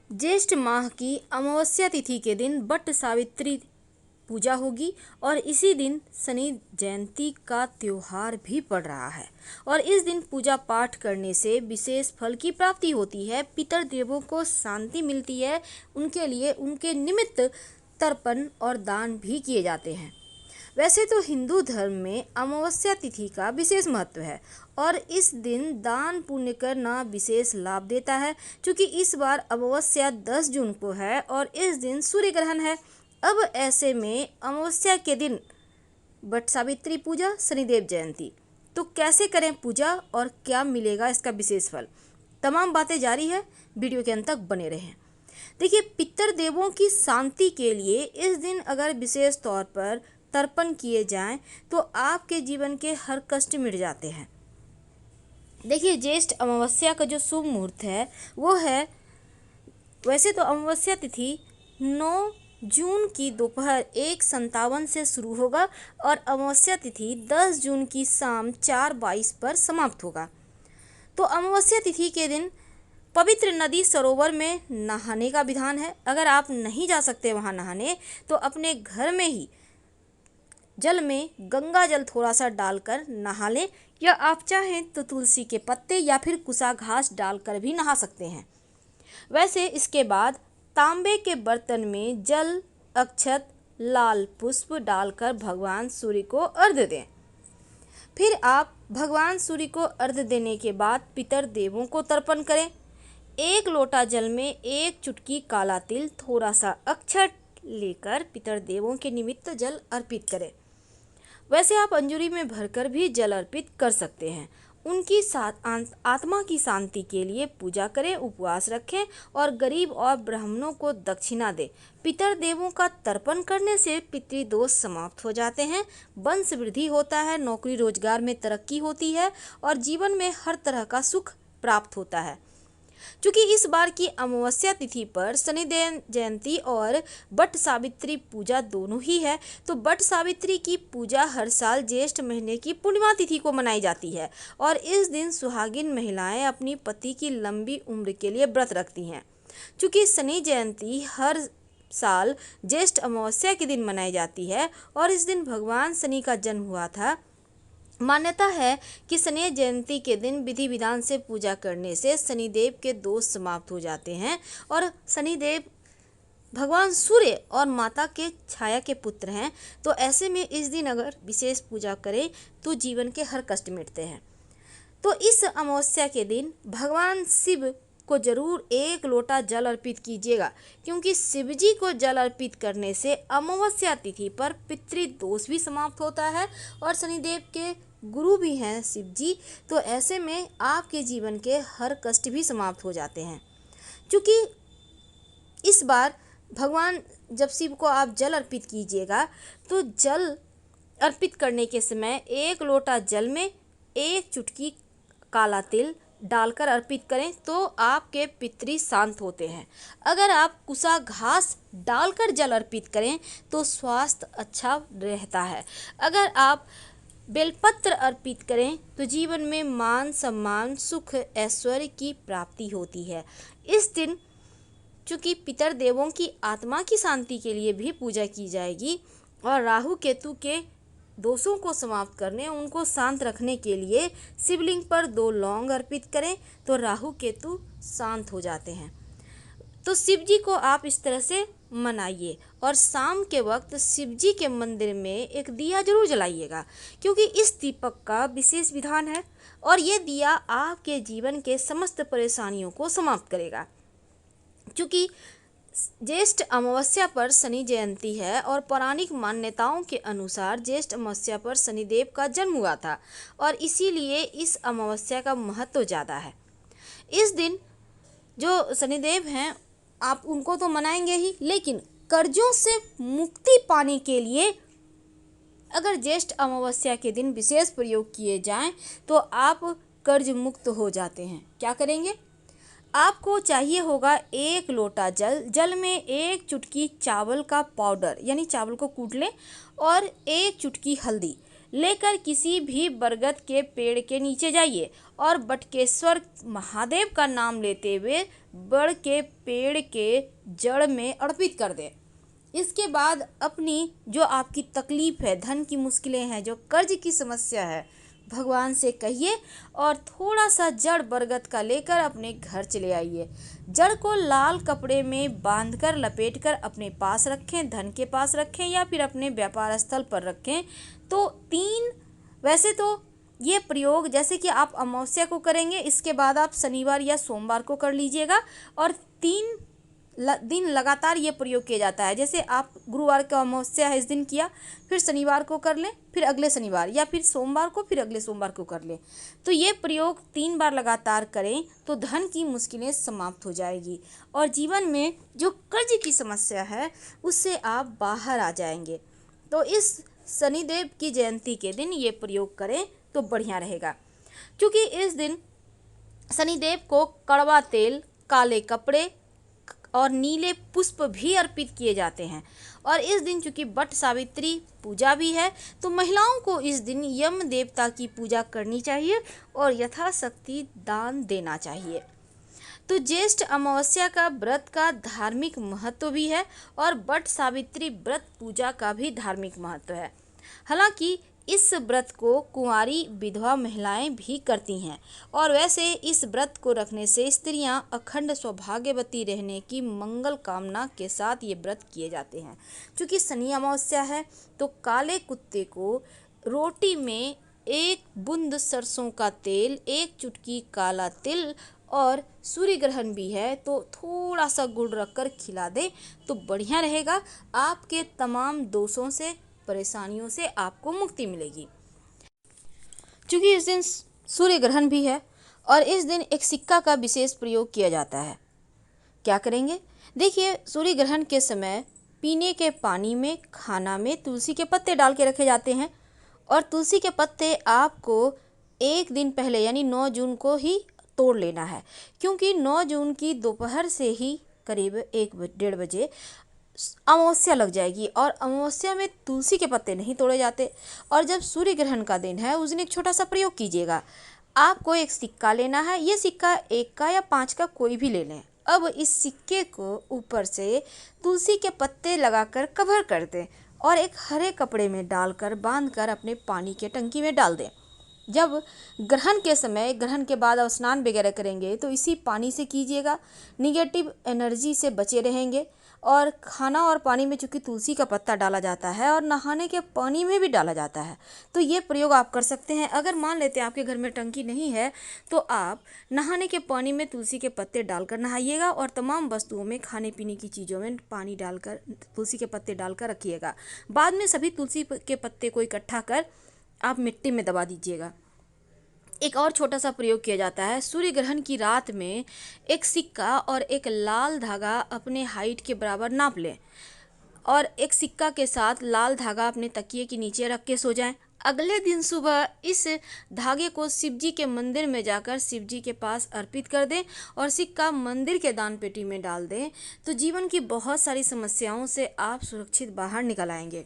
ज्येष्ठ माह की अमावस्या तिथि के दिन वट सावित्री पूजा होगी और इसी दिन शनि जयंती का त्योहार भी पड़ रहा है और इस दिन पूजा पाठ करने से विशेष फल की प्राप्ति होती है। पितर देवों को शांति मिलती है, उनके लिए उनके निमित्त तर्पण और दान भी किए जाते हैं। वैसे तो हिंदू धर्म में अमावस्या तिथि का विशेष महत्व है और इस दिन दान पुण्य करना विशेष लाभ देता है। क्योंकि इस बार अमावस्या 10 जून को है और इस दिन सूर्य ग्रहण है। अब ऐसे में अमावस्या के दिन वट सावित्री पूजा, शनिदेव जयंती, तो कैसे करें पूजा और क्या मिलेगा इसका विशेष फल, तमाम बातें जारी है, वीडियो के अंत तक बने रहें। देखिए, पितर देवों की शांति के लिए इस दिन अगर विशेष तौर पर तर्पण किए जाएं तो आपके जीवन के हर कष्ट मिट जाते हैं। देखिए, ज्येष्ठ अमावस्या का जो शुभ मुहूर्त है वो है, वैसे तो अमावस्या तिथि 9 जून की दोपहर 1:57 से शुरू होगा और अमावस्या तिथि 10 जून की शाम 4:22 पर समाप्त होगा। तो अमावस्या तिथि के दिन पवित्र नदी सरोवर में नहाने का विधान है। अगर आप नहीं जा सकते वहाँ नहाने तो अपने घर में ही जल में गंगा जल थोड़ा सा डालकर नहा लें, या आप चाहें तो तुलसी के पत्ते या फिर कुसा घास डालकर भी नहा सकते हैं। वैसे इसके बाद तांबे के बर्तन में जल, अक्षत, लाल पुष्प डालकर भगवान सूर्य को अर्घ्य दें। फिर आप भगवान सूर्य को अर्घ्य देने के बाद पितर देवों को तर्पण करें। 1 लोटा जल में 1 चुटकी काला तिल, थोड़ा सा अक्षत लेकर पितर देवों के निमित्त जल अर्पित करें। वैसे आप अंजूरी में भरकर भी जल अर्पित कर सकते हैं। उनकी आत्मा की शांति के लिए पूजा करें, उपवास रखें और गरीब और ब्राह्मणों को दक्षिणा दें। पितर देवों का तर्पण करने से पितृदोष समाप्त हो जाते हैं, वंश वृद्धि होता है, नौकरी रोजगार में तरक्की होती है और जीवन में हर तरह का सुख प्राप्त होता है। क्योंकि इस बार की अमावस्या तिथि पर शनिदेव जयंती और वट सावित्री पूजा दोनों ही है, तो वट सावित्री की पूजा हर साल ज्येष्ठ महीने की पूर्णिमा तिथि को मनाई जाती है और इस दिन सुहागिन महिलाएं अपनी पति की लंबी उम्र के लिए व्रत रखती हैं। क्योंकि शनि जयंती हर साल ज्येष्ठ अमावस्या के दिन मनाई जाती है और इस दिन भगवान शनि का जन्म हुआ था। मान्यता है कि शनि जयंती के दिन विधि विधान से पूजा करने से शनिदेव के दोष समाप्त हो जाते हैं और शनिदेव भगवान सूर्य और माता के छाया के पुत्र हैं। तो ऐसे में इस दिन अगर विशेष पूजा करें तो जीवन के हर कष्ट मिटते हैं। तो इस अमावस्या के दिन भगवान शिव को जरूर 1 लोटा जल अर्पित कीजिएगा, क्योंकि शिव जी को जल अर्पित करने से अमावस्या तिथि पर पितृदोष भी समाप्त होता है और शनिदेव के गुरु भी हैं शिव जी। तो ऐसे में आपके जीवन के हर कष्ट भी समाप्त हो जाते हैं। क्योंकि इस बार भगवान जब शिव को आप जल अर्पित कीजिएगा तो जल अर्पित करने के समय 1 लोटा जल में 1 चुटकी काला तिल डालकर अर्पित करें तो आपके पितृ शांत होते हैं। अगर आप कुसा घास डालकर जल अर्पित करें तो स्वास्थ्य अच्छा रहता है। अगर आप बेलपत्र अर्पित करें तो जीवन में मान सम्मान, सुख, ऐश्वर्य की प्राप्ति होती है। इस दिन चूँकि पितर देवों की आत्मा की शांति के लिए भी पूजा की जाएगी और राहु केतु के दोषों को समाप्त करने, उनको शांत रखने के लिए शिवलिंग पर 2 लौंग अर्पित करें तो राहु केतु शांत हो जाते हैं। तो शिव जी को आप इस तरह से मनाइए और शाम के वक्त शिव जी के मंदिर में एक दिया जरूर जलाइएगा, क्योंकि इस दीपक का विशेष विधान है और ये दिया आपके जीवन के समस्त परेशानियों को समाप्त करेगा। क्योंकि ज्येष्ठ अमावस्या पर शनि जयंती है और पौराणिक मान्यताओं के अनुसार ज्येष्ठ अमावस्या पर शनिदेव का जन्म हुआ था और इसीलिए इस अमावस्या का महत्व ज़्यादा है। इस दिन जो शनिदेव हैं आप उनको तो मनाएंगे ही, लेकिन कर्जों से मुक्ति पाने के लिए अगर ज्येष्ठ अमावस्या के दिन विशेष प्रयोग किए जाएं तो आप कर्ज मुक्त हो जाते हैं। क्या करेंगे? आपको चाहिए होगा 1 लोटा जल में 1 चुटकी चावल का पाउडर, यानी चावल को कूट लें, और 1 चुटकी हल्दी, लेकर किसी भी बरगद के पेड़ के नीचे जाइए और बटकेश्वर महादेव का नाम लेते हुए बड़ के पेड़ के जड़ में अर्पित कर दें। इसके बाद अपनी जो आपकी तकलीफ है, धन की मुश्किलें हैं, जो कर्ज की समस्या है, भगवान से कहिए और थोड़ा सा जड़ बरगद का लेकर अपने घर चले आइए। जड़ को लाल कपड़े में बांधकर लपेटकर अपने पास रखें, धन के पास रखें या फिर अपने व्यापार स्थल पर रखें। तो वैसे तो ये प्रयोग जैसे कि आप अमावस्या को करेंगे, इसके बाद आप शनिवार या सोमवार को कर लीजिएगा और 3 दिन लगातार ये प्रयोग किया जाता है। जैसे आप गुरुवार का अमावस्या है, इस दिन किया, फिर शनिवार को कर लें, फिर अगले शनिवार, या फिर सोमवार को, फिर अगले सोमवार को कर लें। तो ये प्रयोग 3 बार लगातार करें तो धन की मुश्किलें समाप्त हो जाएगी और जीवन में जो कर्ज की समस्या है उससे आप बाहर आ जाएंगे। तो इस शनिदेव की जयंती के दिन ये प्रयोग करें तो बढ़िया रहेगा, क्योंकि इस दिन शनिदेव को कड़वा तेल, काले कपड़े और नीले पुष्प भी अर्पित किए जाते हैं। और इस दिन चूंकि वट सावित्री पूजा भी है तो महिलाओं को इस दिन यम देवता की पूजा करनी चाहिए और यथाशक्ति दान देना चाहिए। तो ज्येष्ठ अमावस्या का व्रत का धार्मिक महत्व भी है और वट सावित्री व्रत पूजा का भी धार्मिक महत्व है। हालांकि इस व्रत को कुंवारी विधवा महिलाएं भी करती हैं और वैसे इस व्रत को रखने से स्त्रियां अखंड सौभाग्यवती रहने की मंगल कामना के साथ ये व्रत किए जाते हैं। क्योंकि शनि अमावस्या है तो काले कुत्ते को रोटी में 1 बूंद सरसों का तेल, 1 चुटकी काला तिल और सूर्य ग्रहण भी है तो थोड़ा सा गुड़ रखकर खिला दें तो बढ़िया रहेगा। आपके तमाम दोषों से, परेशानियों से आपको मुक्ति मिलेगी। क्योंकि इस दिन सूर्य ग्रहण भी है और इस दिन एक सिक्का का विशेष प्रयोग किया जाता है। क्या करेंगे? देखिए, सूर्य ग्रहण के समय पीने के पानी में, खाना में तुलसी के पत्ते डाल के रखे जाते हैं और तुलसी के पत्ते आपको 1 दिन पहले यानी 9 जून को ही तोड़ लेना है, क्योंकि 9 जून की दोपहर से ही करीब 1-1:30 बजे अमावस्या लग जाएगी और अमावस्या में तुलसी के पत्ते नहीं तोड़े जाते। और जब सूर्य ग्रहण का दिन है उस दिन एक छोटा सा प्रयोग कीजिएगा। आपको एक सिक्का लेना है, ये सिक्का 1 का या 5 का कोई भी ले लें। अब इस सिक्के को ऊपर से तुलसी के पत्ते लगाकर कवर कर दें और एक हरे कपड़े में डालकर बांधकर अपने पानी के टंकी में डाल दें। जब ग्रहण के समय, ग्रहण के बाद स्नान वगैरह करेंगे तो इसी पानी से कीजिएगा, निगेटिव एनर्जी से बचे रहेंगे। और खाना और पानी में चूँकि तुलसी का पत्ता डाला जाता है और नहाने के पानी में भी डाला जाता है तो ये प्रयोग आप कर सकते हैं। अगर मान लेते हैं आपके घर में टंकी नहीं है तो आप नहाने के पानी में तुलसी के पत्ते डालकर नहाइएगा और तमाम वस्तुओं में, खाने पीने की चीज़ों में पानी डालकर तुलसी के पत्ते डालकर रखिएगा। बाद में सभी तुलसी के पत्ते को इकट्ठा कर आप मिट्टी में दबा दीजिएगा। एक और छोटा सा प्रयोग किया जाता है। सूर्य ग्रहण की रात में एक सिक्का और एक लाल धागा अपने हाइट के बराबर नाप लें और एक सिक्का के साथ लाल धागा अपने तकिए के नीचे रख के सो जाएं। अगले दिन सुबह इस धागे को शिवजी के मंदिर में जाकर शिवजी के पास अर्पित कर दें और सिक्का मंदिर के दान पेटी में डाल दें तो जीवन की बहुत सारी समस्याओं से आप सुरक्षित बाहर निकल आएंगे।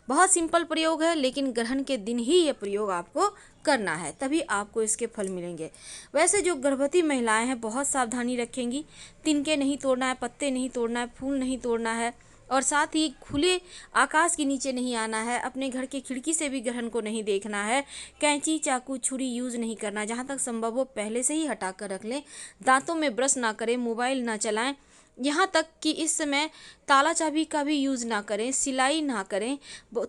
बहुत सिंपल प्रयोग है, लेकिन ग्रहण के दिन ही ये प्रयोग आपको करना है, तभी आपको इसके फल मिलेंगे। वैसे जो गर्भवती महिलाएं हैं बहुत सावधानी रखेंगी, तिनके नहीं तोड़ना है, पत्ते नहीं तोड़ना है, फूल नहीं तोड़ना है और साथ ही खुले आकाश के नीचे नहीं आना है। अपने घर के खिड़की से भी ग्रहण को नहीं देखना है। कैंची, चाकू, छुरी यूज़ नहीं करना, जहाँ तक संभव हो पहले से ही हटा कर रख लें। दांतों में ब्रश ना करें, मोबाइल ना चलाएं, यहाँ तक कि इस समय ताला चाबी का भी यूज़ ना करें, सिलाई ना करें।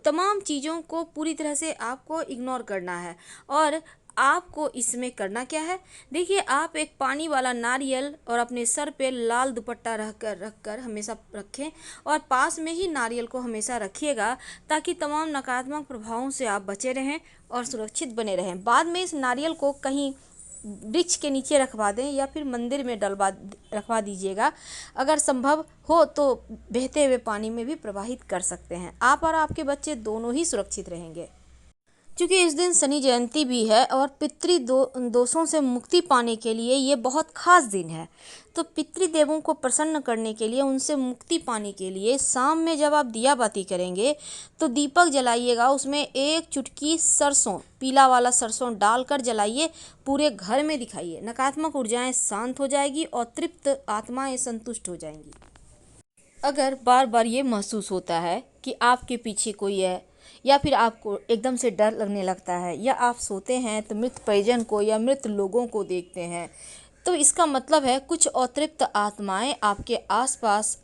तमाम चीज़ों को पूरी तरह से आपको इग्नोर करना है। और आपको इसमें करना क्या है? देखिए, आप एक पानी वाला नारियल और अपने सर पे लाल दुपट्टा रख कर हमेशा रखें और पास में ही नारियल को हमेशा रखिएगा ताकि तमाम नकारात्मक प्रभावों से आप बचे रहें और सुरक्षित बने रहें। बाद में इस नारियल को कहीं वृक्ष के नीचे रखवा दें या फिर मंदिर में रखवा दीजिएगा। अगर संभव हो तो बहते हुए पानी में भी प्रवाहित कर सकते हैं। आप और आपके बच्चे दोनों ही सुरक्षित रहेंगे। क्योंकि इस दिन शनि जयंती भी है और दोषों से मुक्ति पाने के लिए ये बहुत खास दिन है। तो पितृदेवों को प्रसन्न करने के लिए, उनसे मुक्ति पाने के लिए शाम में जब आप दिया बाती करेंगे तो दीपक जलाइएगा, उसमें एक चुटकी सरसों, पीला वाला सरसों डालकर जलाइए, पूरे घर में दिखाइए। नकारात्मक ऊर्जाएं शांत हो जाएगी और तृप्त आत्माएं संतुष्ट हो जाएंगी। अगर बार बार ये महसूस होता है कि आपके पीछे कोई है, या फिर आपको एकदम से डर लगने लगता है, या आप सोते हैं तो मृत परिजन को या मृत लोगों को देखते हैं, तो इसका मतलब है कुछ अतृप्त आत्माएं आपके आसपास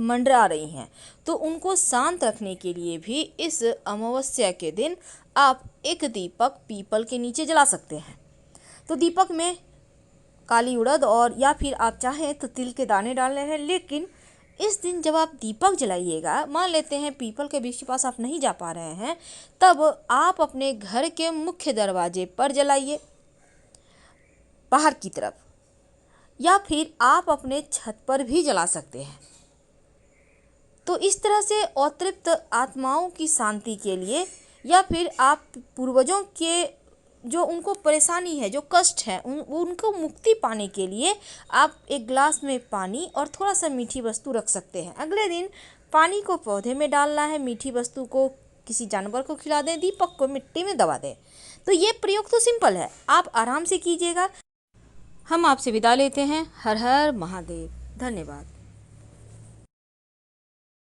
मंडरा रही हैं। तो उनको शांत रखने के लिए भी इस अमावस्या के दिन आप एक दीपक पीपल के नीचे जला सकते हैं। तो दीपक में काली उड़द और या फिर आप चाहें तो तिल के दाने डालने हैं, लेकिन इस दिन जब आप दीपक जलाइएगा, मान लेते हैं पीपल के वृक्ष के पास आप नहीं जा पा रहे हैं, तब आप अपने घर के मुख्य दरवाजे पर जलाइए बाहर की तरफ, या फिर आप अपने छत पर भी जला सकते हैं। तो इस तरह से अतृप्त आत्माओं की शांति के लिए, या फिर आप पूर्वजों के जो उनको परेशानी है, जो कष्ट है, उनको मुक्ति पाने के लिए आप एक गिलास में पानी और थोड़ा सा मीठी वस्तु रख सकते हैं। अगले दिन पानी को पौधे में डालना है, मीठी वस्तु को किसी जानवर को खिला दें, दीपक को मिट्टी में दबा दें। तो ये प्रयोग तो सिंपल है, आप आराम से कीजिएगा। हम आपसे विदा लेते हैं। हर हर महादेव। धन्यवाद।